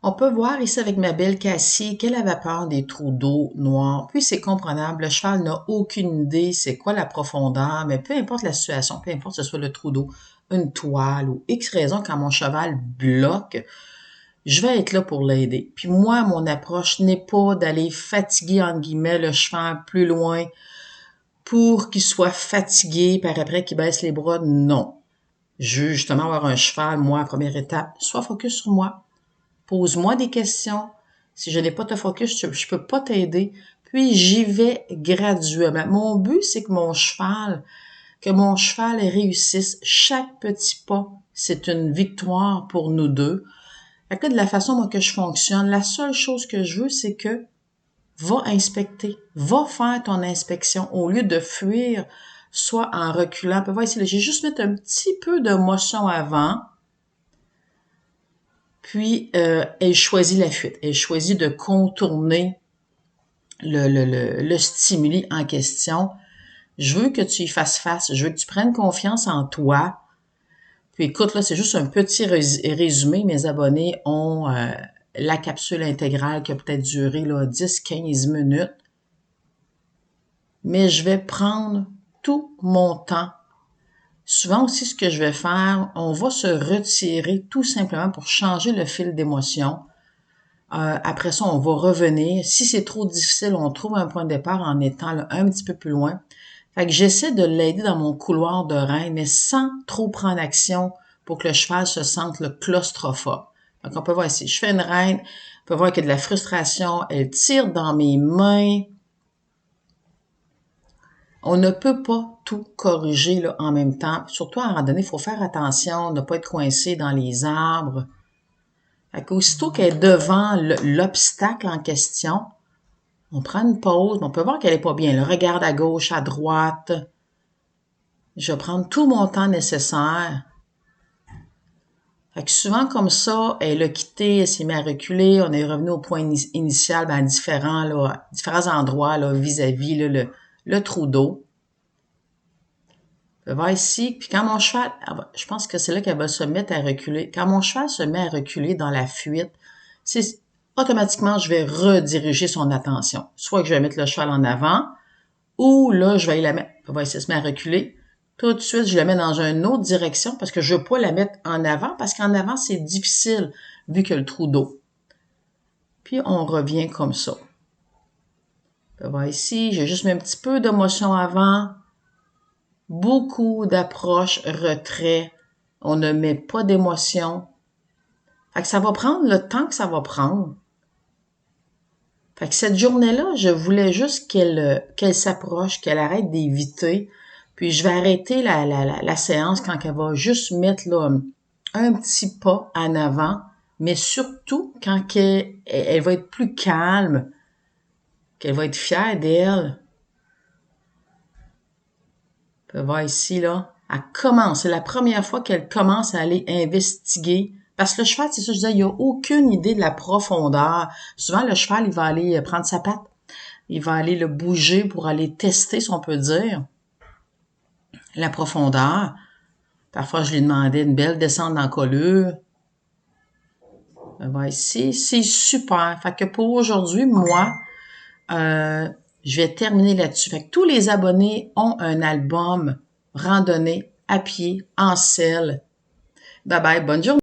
On peut voir ici avec ma belle Cassie qu'elle avait peur des trous d'eau noirs. Puis c'est comprenable, le cheval n'a aucune idée c'est quoi la profondeur, mais peu importe la situation, peu importe que ce soit le trou d'eau, une toile ou X raison, quand mon cheval bloque, je vais être là pour l'aider. Puis moi, mon approche n'est pas d'aller fatiguer, entre guillemets, le cheval plus loin pour qu'il soit fatigué, par après qu'il baisse les bras. Non. Je veux justement avoir un cheval, moi, première étape, sois focus sur moi. Pose-moi des questions. Si je n'ai pas de focus, je peux pas t'aider. Puis j'y vais graduellement. Mon but, c'est que mon cheval réussisse. Chaque petit pas, c'est une victoire pour nous deux. Fait que là, de la façon moi, que je fonctionne, la seule chose que je veux, c'est que va inspecter, va faire ton inspection au lieu de fuir, soit en reculant. Peut voir ici, j'ai juste mis un petit peu de motion avant. Puis, elle choisit la fuite. Elle choisit de contourner le stimuli en question. Je veux que tu y fasses face. Je veux que tu prennes confiance en toi. Puis écoute, là, c'est juste un petit résumé. Mes abonnés ont la capsule intégrale qui a peut-être duré là, 10-15 minutes. Mais je vais prendre tout mon temps. Souvent aussi, ce que je vais faire, on va se retirer tout simplement pour changer le fil d'émotion. Après ça, on va revenir. Si c'est trop difficile, on trouve un point de départ en étant là, un petit peu plus loin. Fait que j'essaie de l'aider dans mon couloir de rein, mais sans trop prendre action pour que le cheval se sente le claustrophobe. Donc, on peut voir ici, je fais une reine, on peut voir qu'il y a de la frustration, elle tire dans mes mains. On ne peut pas tout corriger là, en même temps. Surtout à randonnée, il faut faire attention, ne pas être coincé dans les arbres. Fait qu'aussitôt qu'elle est devant l'obstacle en question, on prend une pause, on peut voir qu'elle est pas bien. Elle regarde à gauche, à droite. Je vais prendre tout mon temps nécessaire. Fait que souvent comme ça, elle a quitté, elle s'est mise à reculer, on est revenu au point initial, à différents endroits là, vis-à-vis le trou d'eau. Je vais voir ici, puis quand mon cheval, je pense que c'est là qu'elle va se mettre à reculer. Quand mon cheval se met à reculer dans la fuite, c'est automatiquement, je vais rediriger son attention. Soit que je vais mettre le cheval en avant, ou là, je vais la mettre, on va essayer de se mettre à reculer. Tout de suite, je la mets dans une autre direction parce que je veux pas la mettre en avant parce qu'en avant, c'est difficile vu qu'il y a le trou d'eau. Puis, on revient comme ça. On va voir ici, j'ai juste mis un petit peu de motion avant. Beaucoup d'approches, retrait. On ne met pas d'émotion. Fait que ça va prendre le temps que ça va prendre. Fait que cette journée-là, je voulais juste qu'elle s'approche, qu'elle arrête d'éviter. Puis je vais arrêter la séance quand elle va juste mettre là, un petit pas en avant, mais surtout quand elle va être plus calme, qu'elle va être fière d'elle. On peut voir ici, là, elle commence. C'est la première fois qu'elle commence à aller investiguer. Parce que le cheval, c'est ça, je disais, il n'a aucune idée de la profondeur. Souvent, le cheval, il va aller prendre sa patte. Il va aller le bouger pour aller tester, si on peut dire, la profondeur. Parfois, je lui demandais une belle descente d'encolure. On va ici. C'est super. Fait que pour aujourd'hui, moi, je vais terminer là-dessus. Fait que tous les abonnés ont un album randonnée à pied, en selle. Bye bye, bonne journée.